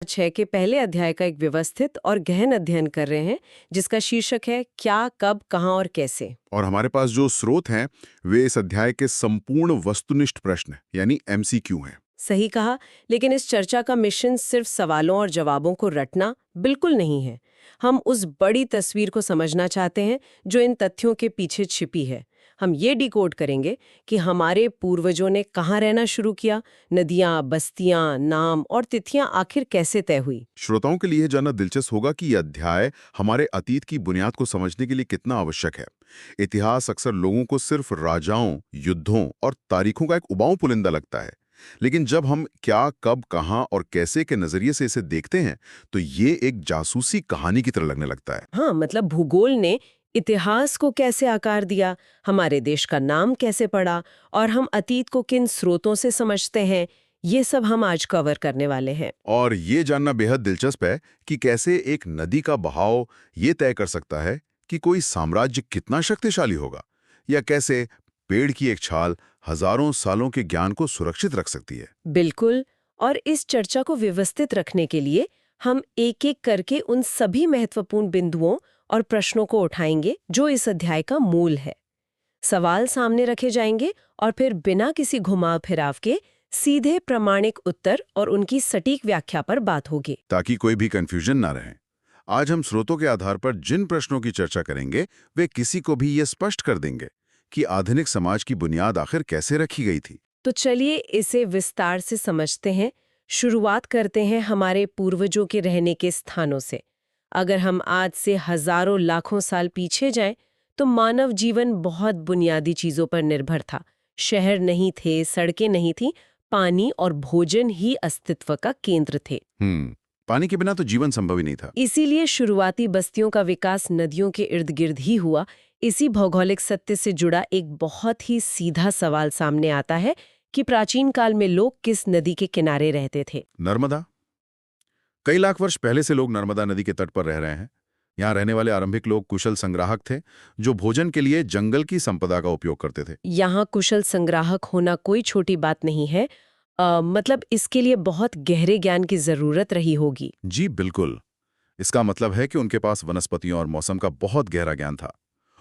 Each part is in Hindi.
6 के पहले अध्याय का एक व्यवस्थित और गहन अध्ययन कर रहे हैं जिसका शीर्षक है क्या, कब, कहाँ और कैसे। और हमारे पास जो स्रोत हैं वे इस अध्याय के संपूर्ण वस्तुनिष्ठ प्रश्न यानी एमसीक्यू हैं। सही कहा। लेकिन इस चर्चा का मिशन सिर्फ सवालों और जवाबों को रटना बिल्कुल नहीं है। हम उस बड़ी तस्वीर को समझना चाहते हैं जो इन तथ्यों के पीछे छिपी है। हम ये डिकोड करेंगे कि हमारे पूर्वजों ने कहाँ रहना शुरू किया, नदियाँ, बस्तियाँ, नाम और तिथियाँ आखिर कैसे तय हुई। श्रोताओं के लिए जानना दिलचस्प होगा कि यह अध्याय हमारे अतीत की बुनियाद को समझने के लिए कितना आवश्यक है। इतिहास अक्सर लोगों को सिर्फ राजाओं, युद्धों और तारीखों का एक उबाऊ पुलिंदा लगता है, लेकिन जब हम क्या, कब, कहाँ और कैसे के नजरिए से इसे देखते हैं तो ये एक जासूसी कहानी की तरह लगने लगता है। हाँ, मतलब भूगोल ने इतिहास को कैसे आकार दिया, हमारे देश का नाम कैसे पड़ा और हम अतीत को किन स्रोतों से समझते हैं, ये सब हम आज कवर करने वाले हैं। और ये जानना बेहद दिलचस्प है कि कैसे एक नदी का बहाव ये तय कर सकता है कि कोई साम्राज्य कितना शक्तिशाली होगा, या कैसे पेड़ की एक छाल हजारों सालों के ज्ञान को सुरक्षित रख सकती है। बिल्कुल। और इस चर्चा को व्यवस्थित रखने के लिए हम एक-एक करके उन सभी महत्वपूर्ण बिंदुओं और प्रश्नों को उठाएंगे जो इस अध्याय का मूल है। सवाल सामने रखे जाएंगे और फिर बिना किसी घुमाव फिराव के सीधे प्रामाणिक उत्तर और उनकी सटीक व्याख्या पर बात होगी। ताकि कोई भी कंफ्यूजन ना रहे। आज हम स्रोतों के आधार पर जिन प्रश्नों की चर्चा करेंगे वे किसी को भी ये स्पष्ट कर देंगे कि आधुनिक समाज की बुनियाद आखिर कैसे रखी गई थी। तो चलिए इसे विस्तार से समझते हैं। शुरुआत करते हैं हमारे पूर्वजों के रहने के स्थानों से। अगर हम आज से हजारों लाखों साल पीछे जाएं, तो मानव जीवन बहुत बुनियादी चीजों पर निर्भर था। शहर नहीं थे, सड़कें नहीं थी, पानी और भोजन ही अस्तित्व का केंद्र थे। पानी के बिना तो जीवन संभव ही नहीं था। इसीलिए शुरुआती बस्तियों का विकास नदियों के इर्द गिर्द ही हुआ। इसी भौगोलिक सत्य से जुड़ा एक बहुत ही सीधा सवाल सामने आता है कि प्राचीन काल में लोग किस नदी के किनारे रहते थे। नर्मदा। कई लाख वर्ष पहले से लोग नर्मदा नदी के तट पर रह रहे हैं। यहाँ रहने वाले आरंभिक लोग कुशल संग्राहक थे जो भोजन के लिए जंगल की संपदा का उपयोग करते थे। यहाँ कुशल संग्राहक होना कोई छोटी बात नहीं है। मतलब इसके लिए बहुत गहरे ज्ञान की जरूरत रही होगी। जी बिल्कुल। इसका मतलब है कि उनके पास वनस्पतियों और मौसम का बहुत गहरा ज्ञान था।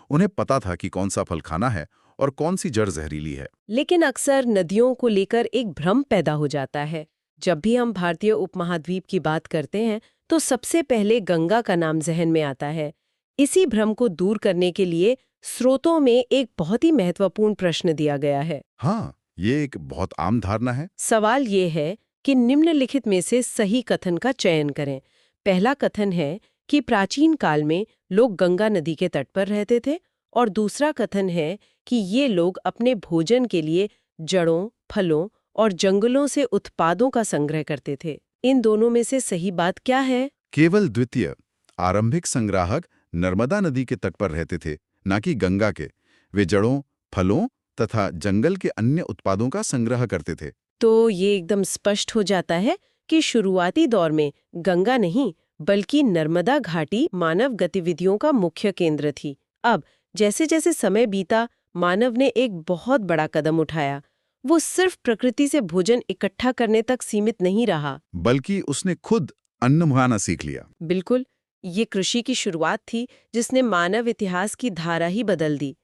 उन्हें पता था कि कौन सा फल खाना है और कौन सी जड़ जहरीली है। लेकिन अक्सर नदियों को लेकर एक भ्रम पैदा हो जाता है। जब भी हम भारतीय उपमहाद्वीप की बात करते हैं तो सबसे पहले गंगा का नाम जहन में आता है। इसी भ्रम को दूर करने के लिए स्रोतों में एक बहुत ही महत्वपूर्ण प्रश्न दिया गया है। हाँ, ये एक बहुत आम धारणा है। सवाल ये है कि निम्नलिखित में से सही कथन का चयन करें। पहला कथन है कि प्राचीन काल में लोग गंगा नदी के तट पर रहते थे और दूसरा कथन है कि ये लोग अपने भोजन के लिए जड़ों, फलों और जंगलों से उत्पादों का संग्रह करते थे। इन दोनों में से सही बात क्या है? केवल द्वितीय। आरंभिक संग्राहक नर्मदा नदी के तट पर रहते थे, न कि गंगा के। वे जड़ों, फलों तथा जंगल के अन्य उत्पादों का संग्रह करते थे। तो ये एकदम स्पष्ट हो जाता है कि शुरुआती दौर में गंगा नहीं बल्कि नर्मदा घाटी मानव गतिविधियों का मुख्य केंद्र थी। अब जैसे जैसे समय बीता, मानव ने एक बहुत बड़ा कदम उठाया। वो सिर्फ प्रकृति से भोजन इकट्ठा करने तक सीमित नहीं रहा, बल्कि उसने खुद अन्न उगाना सीख लिया। बिल्कुल। ये कृषि की शुरुआत थी जिसने मानव इतिहास की धारा ही बदल दी।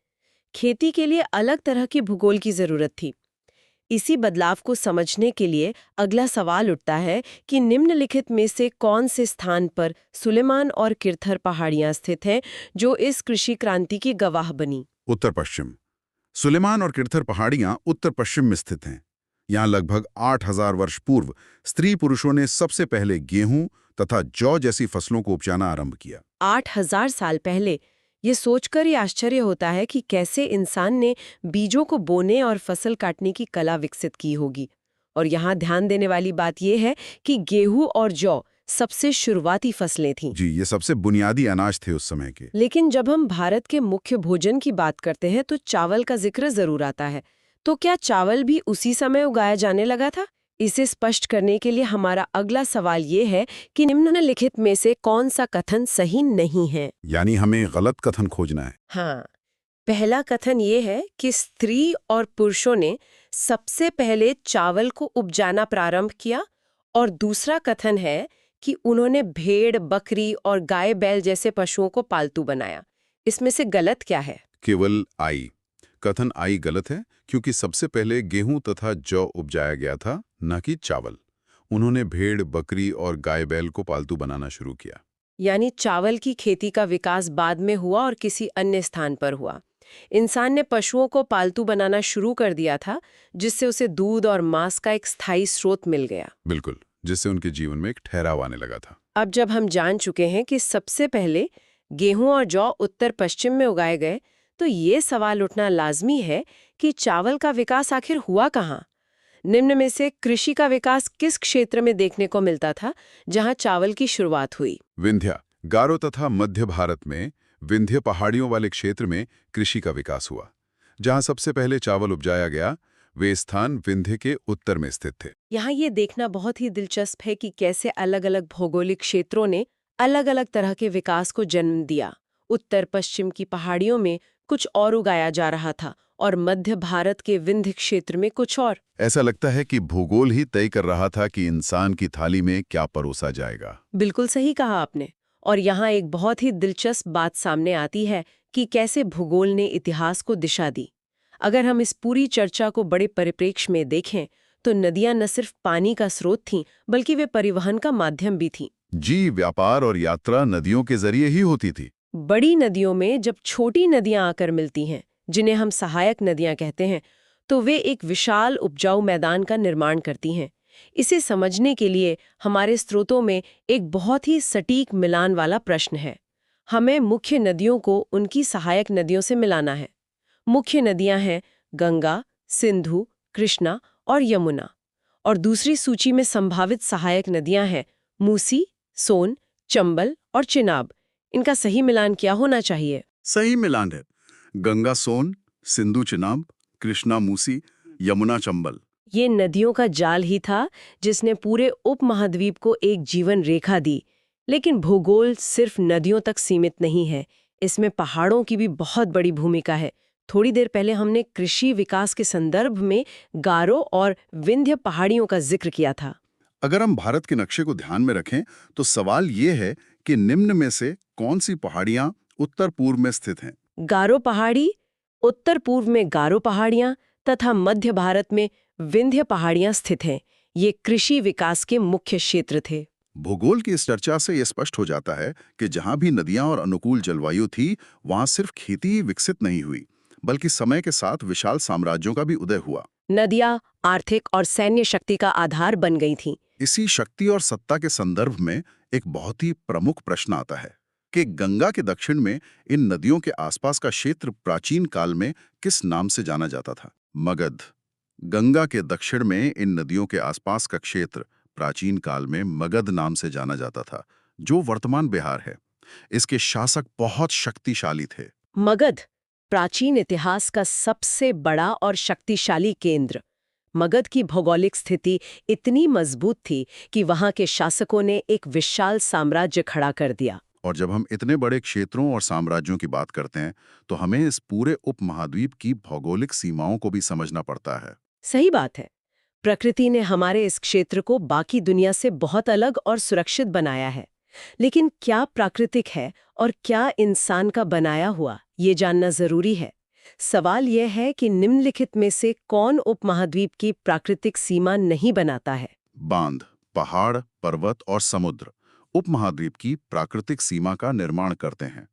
खेती के लिए अलग तरह की भूगोल की जरूरत थी। इसी बदलाव को समझने के लिए अगला सवाल उठता है कि निम्नलिखित में से कौन से स्थान पर सुलेमान और किरथर पहाड़ियां स्थित हैं जो इस कृषि क्रांति की गवाह बनी। उत्तर पश्चिम। सुलेमान और किरथर पहाड़ियां उत्तर पश्चिम में स्थित हैं। यहाँ लगभग 8000 वर्ष पूर्व स्त्री पुरुषों ने सबसे पहले गेहूं तथा जौ जैसी फसलों को उपजाना आरंभ किया। 8000 साल पहले। ये सोचकर ही आश्चर्य होता है कि कैसे इंसान ने बीजों को बोने और फसल काटने की कला विकसित की होगी। और यहाँ ध्यान देने वाली बात यह है कि गेहूं और जौ सबसे शुरुआती फसलें थीं। जी, ये सबसे बुनियादी अनाज थे उस समय के। लेकिन जब हम भारत के मुख्य भोजन की बात करते हैं तो चावल का जिक्र जरूर आता है। तो क्या चावल भी उसी समय उगाया जाने लगा था? इसे स्पष्ट करने के लिए हमारा अगला सवाल ये है कि निम्नलिखित में से कौन सा कथन सही नहीं है। यानी हमें गलत कथन खोजना है। हाँ, पहला कथन ये है कि स्त्री और पुरुषों ने सबसे पहले चावल को उपजाना प्रारंभ किया और दूसरा कथन है कि उन्होंने भेड़, बकरी और गाय बैल जैसे पशुओं को पालतू बनाया। इसमें से गलत क्या है? केवल आई। कथन आई गलत है क्योंकि सबसे पहले गेहूं तथा जौ उपजाया गया था, न कि चावल। उन्होंने भेड़, बकरी और गाय बैल को पालतू बनाना शुरू किया। यानी चावल की खेती का विकास बाद में हुआ और किसी अन्य स्थान पर हुआ। इंसान ने पशुओं को पालतू बनाना शुरू कर दिया था, जिससे उसे दूध और मांस का एक स्थायी स्रोत मिल गया। बिल्कुल, जिससे उनके जीवन में एक ठहराव आने लगा था। अब जब हम जान चुके हैं कि सबसे पहले गेहूं और जौ उत्तर पश्चिम में उगाए गए, तो ये सवाल उठना लाजमी है कि चावल का विकास आखिर हुआ कहाँ? निम्न में से कृषि का विकास किस क्षेत्र में देखने को मिलता था जहां चावल की शुरुआत हुई? विंध्या, गारो तथा मध्य भारत में विंध्य पहाड़ियों वाले क्षेत्र में कृषि का विकास हुआ। जहां सबसे पहले चावल उपजाया गया, वे स्थान विंध्य के उत्तर में स्थित थे। यहाँ ये देखना बहुत ही दिलचस्प है कि कैसे अलग-अलग भौगोलिक क्षेत्रों ने अलग-अलग तरह के विकास को जन्म दिया। उत्तर पश्चिम की पहाड़ियों में कुछ और उगाया जा रहा था और मध्य भारत के विंध्य क्षेत्र में कुछ और। ऐसा लगता है कि भूगोल ही तय कर रहा था कि इंसान की थाली में क्या परोसा जाएगा। बिल्कुल सही कहा आपने। और यहाँ एक बहुत ही दिलचस्प बात सामने आती है कि कैसे भूगोल ने इतिहास को दिशा दी। अगर हम इस पूरी चर्चा को बड़े परिप्रेक्ष्य में देखें, तो नदियां न सिर्फ पानी का स्रोत थीं, बल्कि वे परिवहन का माध्यम भी थीं। जी, व्यापार और यात्रा नदियों के जरिए ही होती थी। बड़ी नदियों में जब छोटी नदियां आकर मिलती हैं, जिन्हें हम सहायक नदियां कहते हैं, तो वे एक विशाल उपजाऊ मैदान का निर्माण करती हैं। इसे समझने के लिए हमारे स्रोतों में एक बहुत ही सटीक मिलान वाला प्रश्न है। हमें मुख्य नदियों को उनकी सहायक नदियों से मिलाना है। मुख्य नदियां हैं गंगा, सिंधु, कृष्णा और यमुना। और दूसरी सूची में संभावित सहायक नदियां हैं मूसी, सोन, चंबल और चिनाब। इनका सही मिलान क्या होना चाहिए? सही मिलान है। गंगा सोन, सिंधु चिनाब, कृष्णा मूसी, यमुना चंबल। ये नदियों का जाल ही था जिसने पूरे उपमहाद्वीप को एक जीवन रेखा दी। लेकिन भूगोल सिर्फ नदियों तक सीमित नहीं है, इसमें पहाड़ों की भी बहुत बड़ी भूमिका है। थोड़ी देर पहले हमने कृषि विकास के संदर्भ में गारो और विंध्य पहाड़ियों का जिक्र किया था। अगर हम भारत के नक्शे को ध्यान में रखें तो सवाल ये है कि निम्न में से कौन सी पहाड़ियां उत्तर पूर्व में स्थित हैं? गारो पहाड़ी, उत्तर पूर्व में गारो पहाड़ियां तथा मध्य भारत में विंध्य पहाड़ियां स्थित हैं। ये कृषि विकास के मुख्य क्षेत्र थे। भूगोल की इस चर्चा से यह स्पष्ट हो जाता है कि जहां भी नदियां और अनुकूल जलवायु थी, वहां सिर्फ खेती ही विकसित नहीं हुई, बल्कि समय के साथ विशाल साम्राज्यों का भी उदय हुआ। नदियां आर्थिक और सैन्य शक्ति का आधार बन गई थीं। इसी शक्ति और सत्ता के संदर्भ में एक बहुत ही प्रमुख प्रश्न आता है कि गंगा के दक्षिण में इन नदियों के आसपास का क्षेत्र प्राचीन काल में किस नाम से जाना जाता था? मगध। गंगा के दक्षिण में इन नदियों के आसपास का क्षेत्र प्राचीन काल में मगध नाम से जाना जाता था, जो वर्तमान बिहार है। इसके शासक बहुत शक्तिशाली थे। मगध प्राचीन इतिहास का सबसे बड़ा और शक्तिशाली केंद्र। मगध की भौगोलिक स्थिति इतनी मजबूत थी कि वहां के शासकों ने एक विशाल साम्राज्य खड़ा कर दिया। और जब हम इतने बड़े क्षेत्रों और साम्राज्यों की बात करते हैं, तो हमें इस पूरे उपमहाद्वीप की भौगोलिक सीमाओं को भी समझना पड़ता है। सही बात है। प्रकृति ने हमारे इस क्षेत्र को बाकी दुनिया से बहुत अलग और सुरक्षित बनाया है। लेकिन क्या प्राकृतिक है और क्या इंसान का बनाया हुआ, ये जानना जरूरी है। सवाल यह है कि निम्नलिखित में से कौन उपमहाद्वीप की प्राकृतिक सीमा नहीं बनाता है? बांध, पहाड़, पर्वत और समुद्र उपमहाद्वीप की प्राकृतिक सीमा का निर्माण करते हैं।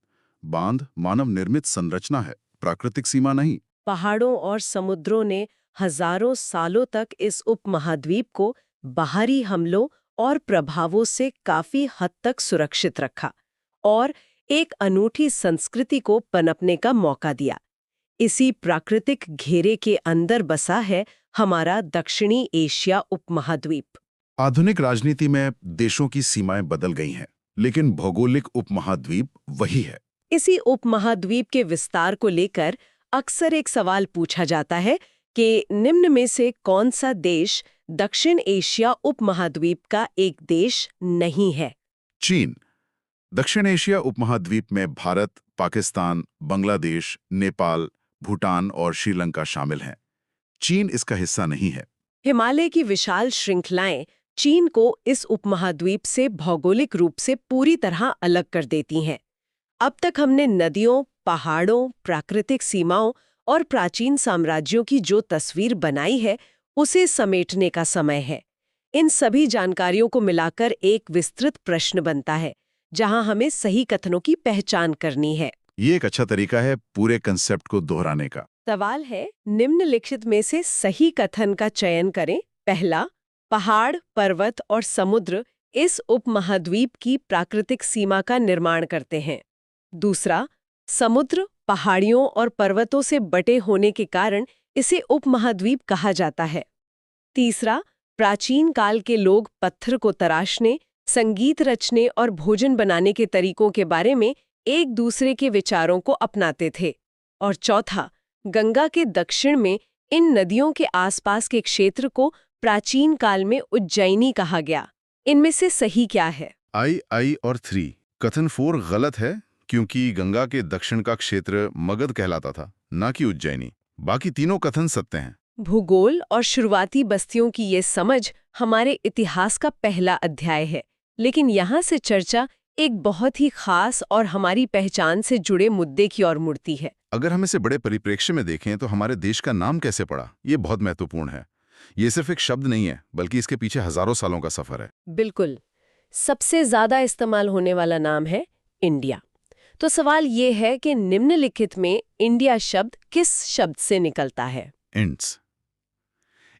बांध मानव निर्मित संरचना है, प्राकृतिक सीमा नहीं। पहाड़ों और समुद्रों ने हजारों सालों तक इस उपमहाद्वीप को बाहरी हमलों और प्रभावों से काफी हद तक सुरक्षित रखा और एक अनूठी संस्कृति को पनपने का मौका दिया। इसी प्राकृतिक घेरे के अंदर बसा है हमारा दक्षिणी एशिया उपमहाद्वीप। आधुनिक राजनीति में देशों की सीमाएं बदल गई हैं, लेकिन भौगोलिक उपमहाद्वीप वही है। इसी उपमहाद्वीप के विस्तार को लेकर अक्सर एक सवाल पूछा जाता है कि निम्न में से कौन सा देश दक्षिण एशिया उपमहाद्वीप का एक देश नहीं है? चीन। दक्षिण एशिया उपमहाद्वीप में भारत, पाकिस्तान, बांग्लादेश, नेपाल, भूटान और श्रीलंका शामिल हैं। चीन इसका हिस्सा नहीं है। हिमालय की विशाल श्रृंखलाएं चीन को इस उपमहाद्वीप से भौगोलिक रूप से पूरी तरह अलग कर देती हैं। अब तक हमने नदियों, पहाड़ों, प्राकृतिक सीमाओं और प्राचीन साम्राज्यों की जो तस्वीर बनाई है, उसे समेटने का समय है। इन सभी जानकारियों को मिलाकर एक विस्तृत प्रश्न बनता है, जहां हमें सही कथनों की पहचान करनी है। ये एक अच्छा तरीका है पूरे कंसेप्ट को दोहराने का। सवाल है, निम्नलिखित में से सही कथन का चयन करें। पहला, पहाड़, पर्वत और समुद्र इस उपमहाद्वीप की प्राकृतिक सीमा का निर्माण करते हैं। दूसरा, समुद्र पहाड़ियों और पर्वतों से बटे होने के कारण इसे उपमहाद्वीप कहा जाता है। तीसरा, प्राचीन काल के लोग पत्थर को तराशने, संगीत रचने और भोजन बनाने के तरीकों के बारे में एक दूसरे के विचारों को अपनाते थे। और चौथा, गंगा के दक्षिण में इन नदियों के आसपास के क्षेत्र को प्राचीन काल में उज्जैनी कहा गया। इनमें से सही क्या है? आई और 3। कथन 4 गलत है क्योंकि गंगा के दक्षिण का क्षेत्र मगध कहलाता था, ना कि उज्जैनी। बाकी तीनों कथन सत्य हैं। भूगोल और शुरुआती बस्तियों की ये समझ हमारे इतिहास का पहला अध्याय है, लेकिन यहाँ से चर्चा एक बहुत ही खास और हमारी पहचान से जुड़े मुद्दे की ओर मुड़ती है। अगर हम इसे बड़े परिप्रेक्ष्य में देखें तो हमारे देश का नाम कैसे पड़ा, ये बहुत महत्वपूर्ण है। ये सिर्फ एक शब्द नहीं है, बल्कि इसके पीछे हजारों सालों का सफर है। बिल्कुल। सबसे ज्यादा इस्तेमाल होने वाला नाम है इंडिया। तो सवाल ये है कि निम्नलिखित में इंडिया शब्द किस शब्द से निकलता है? इंड्स।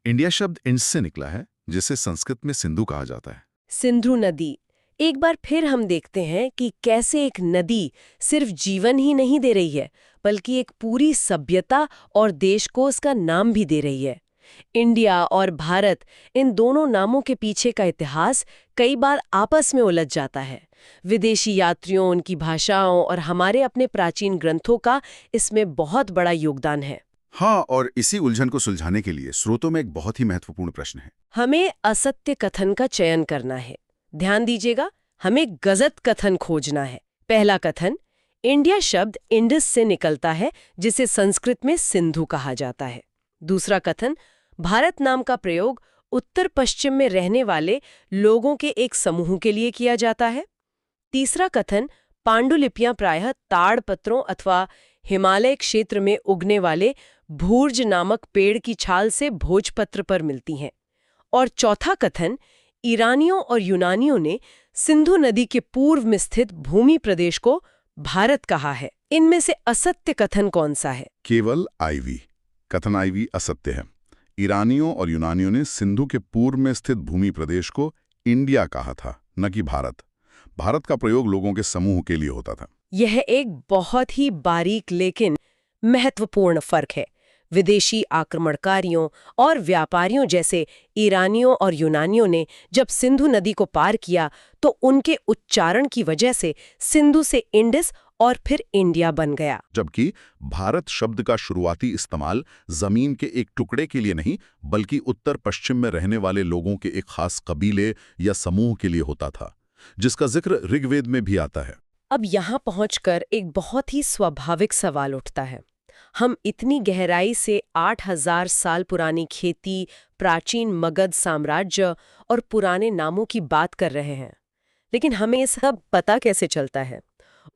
इंडिया शब्द इंड्स से निकला है, जिसे संस्कृत में सिंधु कहा जाता है। सिंधु नदी। एक बार फिर हम देखते हैं कि कैसे एक नदी सिर्फ जीवन ही नहीं दे रही है, बल्कि एक पूरी सभ्यता और देश को उसका नाम भी दे रही है। इंडिया और भारत, इन दोनों नामों के पीछे का इतिहास कई बार आपस में उलझ जाता है। विदेशी यात्रियों, उनकी भाषाओं और हमारे अपने प्राचीन ग्रंथों का इसमें बहुत बड़ा योगदान है। हाँ, और इसी उलझन को सुलझाने के लिए स्रोतों में एक बहुत ही महत्वपूर्ण प्रश्न है। हमें असत्य कथन का चयन करना है। ध्यान दीजिएगा, हमें गलत कथन खोजना है। पहला कथन, इंडिया शब्द इंडस से निकलता है, जिसे संस्कृत में सिंधु कहा जाता है। दूसरा कथन, भारत नाम का प्रयोग उत्तर पश्चिम में रहने वाले लोगों के एक समूह के लिए किया जाता है। तीसरा कथन, पांडुलिपियां प्रायः ताड़ पत्रों अथवा हिमालय क्षेत्र में उगने वाले भूर्ज नामक पेड़ की छाल से भोजपत्र पर मिलती हैं। और चौथा कथन, ईरानियों और यूनानियों ने सिंधु नदी के पूर्व में स्थित भूमि प्रदेश को भारत कहा है। इनमें से असत्य कथन कौन सा है? केवल आईवी। कथन आईवी असत्य है। ईरानियों और यूनानियों ने सिंधु के पूर्व में स्थित भूमि प्रदेश को इंडिया कहा था, न कि भारत। भारत का प्रयोग लोगों के समूह के लिए होता था। यह एक बहुत ही बारीक लेकिन महत्वपूर्ण फर्क है। विदेशी आक्रमणकारियों और व्यापारियों जैसे ईरानियों और यूनानियों ने जब सिंधु नदी को पार किया, तो उनके उच्चारण की वजह से सिंधु से इंडस और फिर इंडिया बन गया। जबकि भारत शब्द का शुरुआती इस्तेमाल जमीन के एक टुकड़े के लिए नहीं, बल्कि उत्तर पश्चिम में रहने वाले लोगों के एक खास कबीले या समूह के लिए होता था, जिसका जिक्र ऋग्वेद में भी आता है। अब यहाँ पहुंचकर एक बहुत ही स्वाभाविक सवाल उठता है। हम इतनी गहराई से 8000 साल पुरानी खेती, प्राचीन मगध साम्राज्य और पुराने नामों की बात कर रहे हैं, लेकिन हमें ये सब पता कैसे चलता है?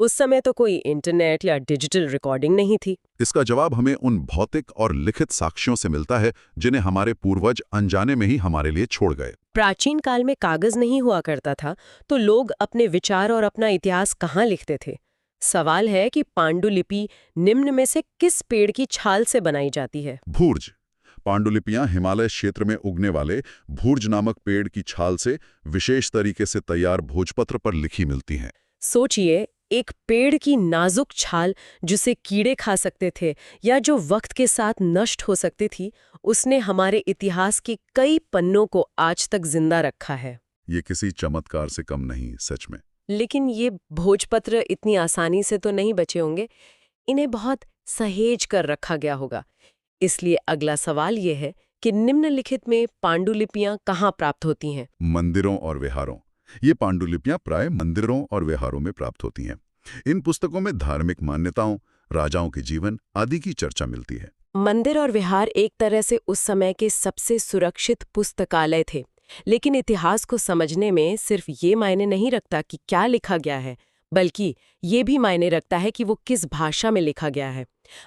उस समय तो कोई इंटरनेट या डिजिटल रिकॉर्डिंग नहीं थी। इसका जवाब हमें उन भौतिक और लिखित साक्ष्यों से मिलता है जिन्हें हमारे पूर्वज अनजाने में ही हमारे लिए छोड़ गए। प्राचीन काल में कागज नहीं हुआ करता था, तो लोग अपने विचार और अपना इतिहास कहाँ लिखते थे? सवाल है कि पांडुलिपि निम्न में से किस पेड़ की छाल से बनाई जाती है? भूर्ज। पांडुलिपियां हिमालय क्षेत्र में उगने वाले भूर्ज नामक पेड़ की छाल से विशेष तरीके से तैयार भोजपत्र पर लिखी मिलती हैं। सोचिए, एक पेड़ की नाजुक छाल जिसे कीड़े खा सकते थे या जो वक्त के साथ नष्ट हो सकती थी, उसने हमारे इतिहास के कई पन्नों को आज तक जिंदा रखा है। ये किसी चमत्कार से कम नहीं, सच में। लेकिन ये भोजपत्र इतनी आसानी से तो नहीं बचे होंगे। इन्हें बहुत सहेज कर रखा गया होगा। इसलिए अगला सवाल ये है कि निम्नलिखित में पांडुलिपियां कहाँ प्राप्त होती हैं? मंदिरों और विहारों। ये पांडुलिपियां प्राय मंदिरों और विहारों में प्राप्त होती हैं। इन पुस्तकों में धार्मिक मान्यताओं, राजाओं के जीवन आदि की चर्चा मिलती है। मंदिर और विहार एक तरह से उस समय के सबसे सुरक्षित पुस्तकालय थे। लेकिन इतिहास को समझने में सिर्फ ये मायने नहीं रखता कि क्या लिखा गया है, बल्कि ये भी मायने रखता है कि वो किस भाषा में लिखा गया है।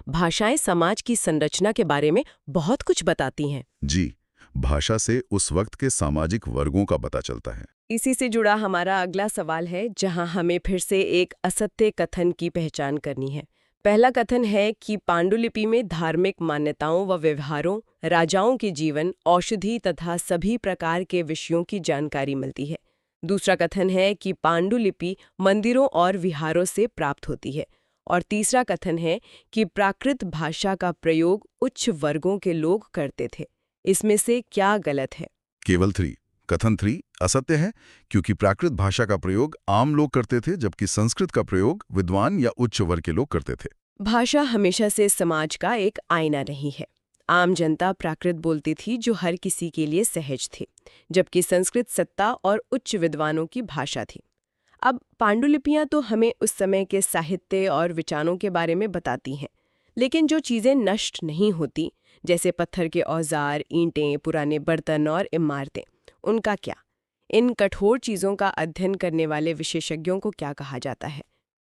भाषाएं समाज की संरचना के बारे में बहुत कुछ बताती हैं। जी, भाषा से उस वक्त के सामाजिक वर्गों का पता चलता है। इसी से जुड़ा हमारा अगला सवाल है, जहां हमें फिर से एक असत्य कथन की पहचान करनी है। पहला कथन है कि पांडुलिपि में धार्मिक मान्यताओं व व्यवहारों, राजाओं के जीवन, औषधि तथा सभी प्रकार के विषयों की जानकारी मिलती है। दूसरा कथन है कि पांडुलिपि मंदिरों और विहारों से प्राप्त होती है। और तीसरा कथन है कि प्राकृत भाषा का प्रयोग उच्च वर्गों के लोग करते थे। इसमें से क्या गलत है? केवल कथन 3 असत्य है, क्योंकि प्राकृत भाषा का प्रयोग आम लोग करते थे, जबकि संस्कृत का प्रयोग विद्वान या उच्च वर्ग के लोग करते थे। भाषा हमेशा से समाज का एक आईना रही है। आम जनता प्राकृत बोलती थी, जो हर किसी के लिए सहज थी, जबकि संस्कृत सत्ता और उच्च विद्वानों की भाषा थी। अब पांडुलिपियां तो हमें उस समय के साहित्य और विचारों के बारे में बताती हैं, लेकिन जो चीज़ें नष्ट नहीं होती, जैसे पत्थर के औजार, ईंटें, पुराने बर्तन और इमारतें, उनका क्या? इन कठोर चीज़ों का अध्ययन करने वाले विशेषज्ञों को क्या कहा जाता है?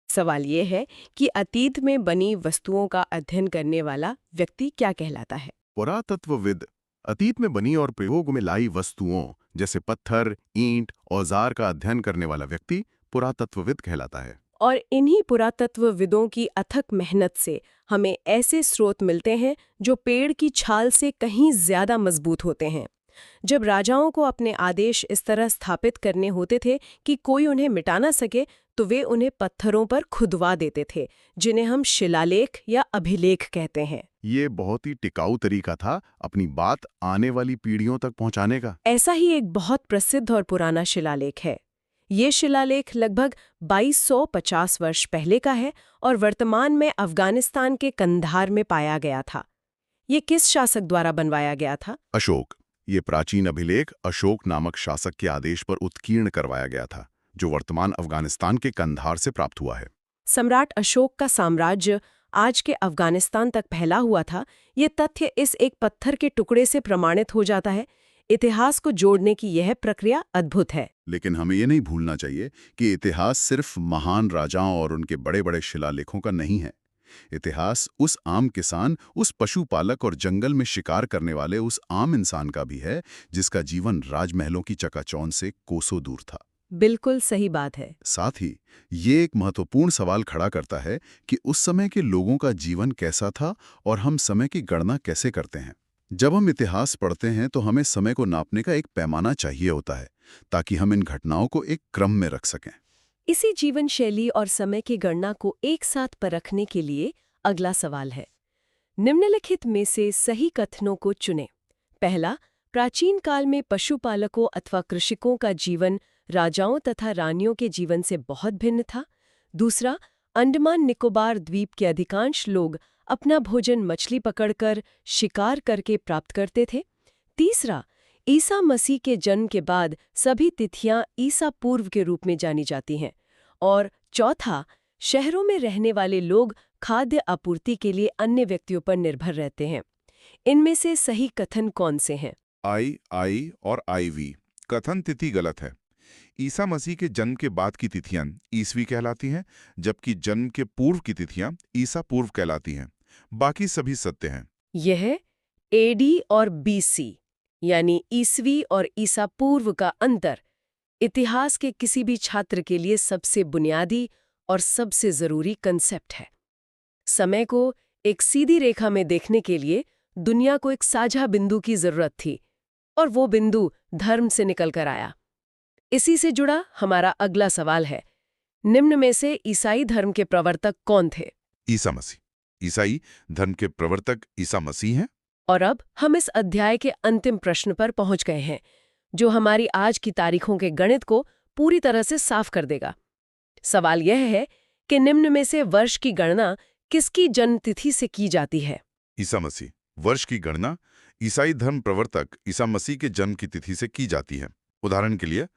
सवाल ये है कि अतीत में बनी वस्तुओं का अध्ययन करने वाला व्यक्ति क्या कहलाता है? पुरातत्वविद अतीत में बनी और प्रयोग में लाई वस्तुओं जैसे पत्थर, ईंट, औजार का अध्ययन करने वाला व्यक्ति पुरातत्वविद कहलाता है। और इन्हीं पुरातत्वविदों की अथक मेहनत से हमें ऐसे स्रोत मिलते हैं जो पेड़ की छाल से कहीं ज्यादा मजबूत होते हैं। जब राजाओं को अपने आदेश इस तरह स्थापित करने होते थे कि कोई उन्हें मिटा ना सके, तो वे उन्हें पत्थरों पर खुदवा देते थे, जिन्हें हम शिलालेख या अभिलेख कहते हैं। ये बहुत ही टिकाऊ तरीका था अपनी बात आने वाली पीढ़ियों तक पहुंचाने का। ऐसा ही एक बहुत प्रसिद्ध और पुराना शिलालेख है। ये शिलालेख लगभग 2250 वर्ष पहले का है और वर्तमान में अफगानिस्तान के कंधार में पाया गया था। ये किस शासक द्वारा बनवाया गया था? अशोक। ये प्राचीन अभिलेख अशोक नामक शासक के आदेश पर उत्कीर्ण करवाया गया था, जो वर्तमान अफगानिस्तान के कंधार से प्राप्त हुआ है। सम्राट अशोक का साम्राज्य आज के अफगानिस्तान तक फैला हुआ था। ये तथ्य इस एक पत्थर के टुकड़े से प्रमाणित हो जाता है। इतिहास को जोड़ने की यह प्रक्रिया अद्भुत है। लेकिन हमें ये नहीं भूलना चाहिए कि इतिहास सिर्फ महान राजाओं और उनके बड़े-बड़े शिलालेखों का नहीं है। इतिहास उस आम किसान, उस पशुपालक और जंगल में शिकार करने वाले उस आम इंसान का भी है, जिसका जीवन राजमहलों की चकाचौंध से कोसों दूर था। बिल्कुल सही बात है। साथ ही ये एक महत्वपूर्ण सवाल खड़ा करता है कि उस समय के लोगों का जीवन कैसा था और हम समय की गणना कैसे करते हैं। जब हम इतिहास पढ़ते हैं तो हमें समय को नापने का एक पैमाना चाहिए होता है, ताकि हम इन घटनाओं को एक क्रम में रख सकें। इसी जीवन शैली और समय की गणना को एक साथ परखने के लिए अगला सवाल है, निम्नलिखित में से सही कथनों को चुनें। पहला, प्राचीन काल में पशुपालकों अथवा कृषकों का जीवन राजाओं तथा रानियों के जीवन से बहुत भिन्न था। दूसरा, अंडमान निकोबार द्वीप के अधिकांश लोग अपना भोजन मछली पकड़कर, शिकार करके प्राप्त करते थे। तीसरा, ईसा मसीह के जन्म के बाद सभी तिथियां ईसा पूर्व के रूप में जानी जाती हैं। और चौथा, शहरों में रहने वाले लोग खाद्य आपूर्ति के लिए अन्य व्यक्तियों पर निर्भर रहते हैं। इनमें से सही कथन कौन से हैं? आई और IV कथन तिथि गलत है। ईसा मसीह के जन्म के बाद की तिथियां ईसवी कहलाती हैं, जबकि जन्म के पूर्व की तिथियां ईसा पूर्व कहलाती हैं। बाकी सभी सत्य हैं। यह AD और BC यानी ईसवी और ईसा पूर्व का अंतर इतिहास के किसी भी छात्र के लिए सबसे बुनियादी और सबसे ज़रूरी कंसेप्ट है। समय को एक सीधी रेखा में देखने के लिए दुनिया को एक साझा बिंदु की ज़रूरत थी, और वो बिंदु धर्म से निकल कर आया। इसी से जुड़ा हमारा अगला सवाल है, निम्न में से ईसाई धर्म के प्रवर्तक कौन थे? ईसा मसीह। ईसाई धर्म के प्रवर्तक ईसा मसीह हैं। और अब हम इस अध्याय के अंतिम प्रश्न पर पहुंच गए हैं, जो हमारी आज की तारीखों के गणित को पूरी तरह से साफ कर देगा। सवाल यह है कि निम्न में से वर्ष की गणना किसकी जन्म तिथि से की जाती है? ईसा मसीह। वर्ष की गणना ईसाई धर्म प्रवर्तक ईसा मसीह के जन्म की तिथि से की जाती है। उदाहरण के लिए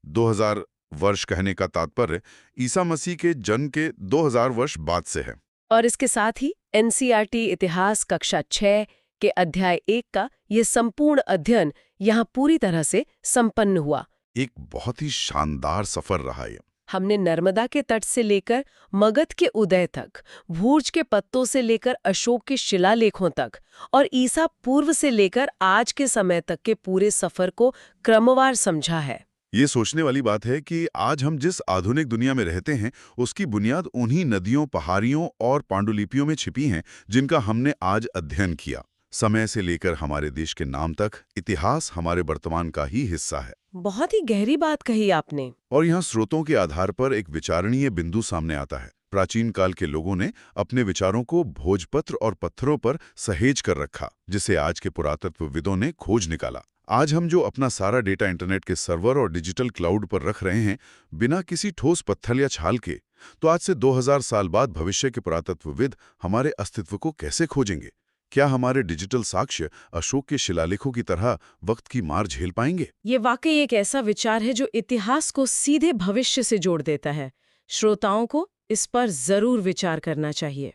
2000 वर्ष कहने का तात्पर्य ईसा मसीह के जन्म के 2000 वर्ष बाद से है। और इसके साथ ही NCERT इतिहास कक्षा 6 कि अध्याय 1 का ये संपूर्ण अध्ययन यहाँ पूरी तरह से संपन्न हुआ। एक बहुत ही शानदार सफर रहा ये। हमने नर्मदा के तट से लेकर मगध के उदय तक, भूर्ज के पत्तों से लेकर अशोक के शिलालेखों तक और ईसा पूर्व से लेकर आज के समय तक के पूरे सफर को क्रमवार समझा है। ये सोचने वाली बात है कि आज हम जिस आधुनिक दुनिया में रहते हैं उसकी बुनियाद उन्हीं नदियों, पहाड़ियों और पांडुलिपियों में छिपी हैं जिनका हमने आज अध्ययन किया। समय से लेकर हमारे देश के नाम तक इतिहास हमारे वर्तमान का ही हिस्सा है। बहुत ही गहरी बात कही आपने। और यहाँ स्रोतों के आधार पर एक विचारणीय बिंदु सामने आता है। प्राचीन काल के लोगों ने अपने विचारों को भोजपत्र और पत्थरों पर सहेज कर रखा, जिसे आज के पुरातत्वविदों ने खोज निकाला। आज हम जो अपना सारा डेटा इंटरनेट के सर्वर और डिजिटल क्लाउड पर रख रहे हैं, बिना किसी ठोस पत्थर या छाल के, तो आज से 2000 साल बाद भविष्य के पुरातत्वविद हमारे अस्तित्व को कैसे खोजेंगे? क्या हमारे डिजिटल साक्ष्य अशोक के शिलालेखों की तरह वक्त की मार झेल पाएंगे? ये वाकई एक ऐसा विचार है जो इतिहास को सीधे भविष्य से जोड़ देता है। श्रोताओं को इस पर जरूर विचार करना चाहिए।